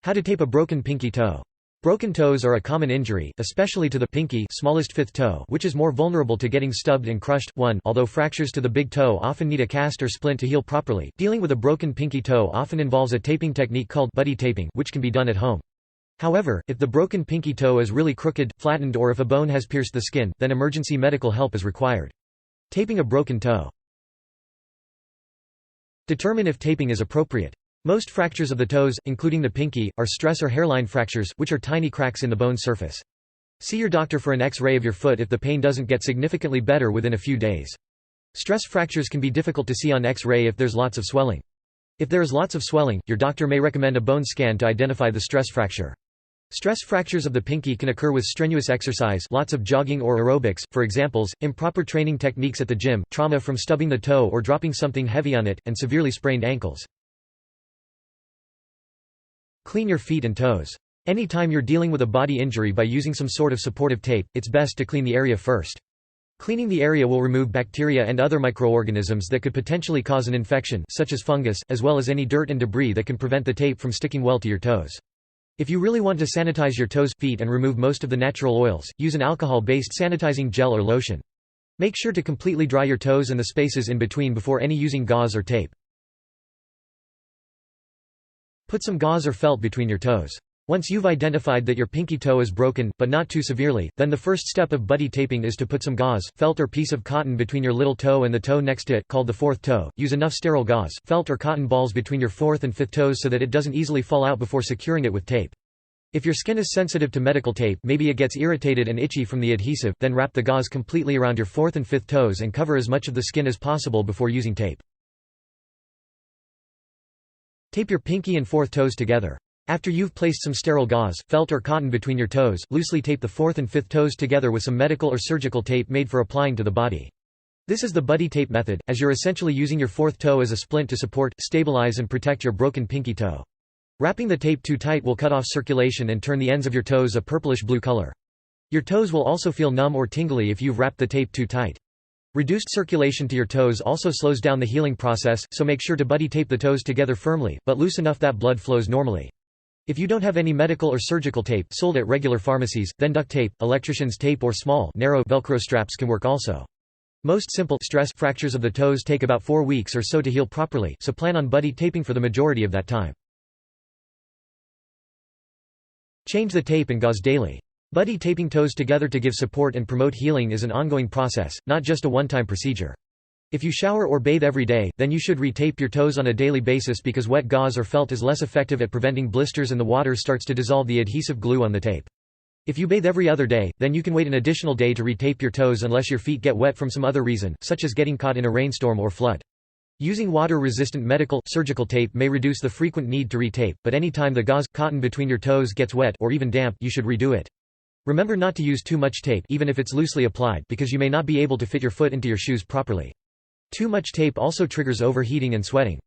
How to tape a broken pinky toe. Broken toes are a common injury, especially to the pinky, smallest fifth toe, which is more vulnerable to getting stubbed and crushed. 1. Although fractures to the big toe often need a cast or splint to heal properly, dealing with a broken pinky toe often involves a taping technique called buddy taping, which can be done at home. However, if the broken pinky toe is really crooked, flattened, or if a bone has pierced the skin, then emergency medical help is required. Taping a broken toe. Determine if taping is appropriate. Most fractures of the toes, including the pinky, are stress or hairline fractures, which are tiny cracks in the bone surface. See your doctor for an X-ray of your foot if the pain doesn't get significantly better within a few days. Stress fractures can be difficult to see on X-ray if there's lots of swelling. If there is lots of swelling, your doctor may recommend a bone scan to identify the stress fracture. Stress fractures of the pinky can occur with strenuous exercise, lots of jogging or aerobics, for examples, improper training techniques at the gym, trauma from stubbing the toe or dropping something heavy on it, and severely sprained ankles. Clean your feet and toes. Anytime you're dealing with a body injury by using some sort of supportive tape, it's best to clean the area first. Cleaning the area will remove bacteria and other microorganisms that could potentially cause an infection, such as fungus, as well as any dirt and debris that can prevent the tape from sticking well to your toes. If you really want to sanitize your toes, feet and remove most of the natural oils, use an alcohol-based sanitizing gel or lotion. Make sure to completely dry your toes and the spaces in between before any using gauze or tape. Put some gauze or felt between your toes. Once you've identified that your pinky toe is broken, but not too severely, then the first step of buddy taping is to put some gauze, felt or piece of cotton between your little toe and the toe next to it, called the fourth toe. Use enough sterile gauze, felt or cotton balls between your fourth and fifth toes so that it doesn't easily fall out before securing it with tape. If your skin is sensitive to medical tape, maybe it gets irritated and itchy from the adhesive, then wrap the gauze completely around your fourth and fifth toes and cover as much of the skin as possible before using tape. Tape your pinky and fourth toes together. After you've placed some sterile gauze, felt or cotton between your toes, loosely tape the fourth and fifth toes together with some medical or surgical tape made for applying to the body. This is the buddy tape method, as you're essentially using your fourth toe as a splint to support, stabilize and protect your broken pinky toe. Wrapping the tape too tight will cut off circulation and turn the ends of your toes a purplish-blue color. Your toes will also feel numb or tingly if you've wrapped the tape too tight. Reduced circulation to your toes also slows down the healing process, so make sure to buddy tape the toes together firmly, but loose enough that blood flows normally. If you don't have any medical or surgical tape sold at regular pharmacies, then duct tape, electrician's tape or small, narrow Velcro straps can work also. Most simple, stress fractures of the toes take about 4 weeks or so to heal properly, so plan on buddy taping for the majority of that time. Change the tape and gauze daily. Buddy taping toes together to give support and promote healing is an ongoing process, not just a one-time procedure. If you shower or bathe every day, then you should re-tape your toes on a daily basis because wet gauze or felt is less effective at preventing blisters and the water starts to dissolve the adhesive glue on the tape. If you bathe every other day, then you can wait an additional day to re-tape your toes unless your feet get wet from some other reason, such as getting caught in a rainstorm or flood. Using water-resistant medical, surgical tape may reduce the frequent need to re-tape, but any time the gauze, cotton between your toes gets wet or even damp, you should redo it. Remember not to use too much tape even if it's loosely applied because you may not be able to fit your foot into your shoes properly. Too much tape also triggers overheating and sweating.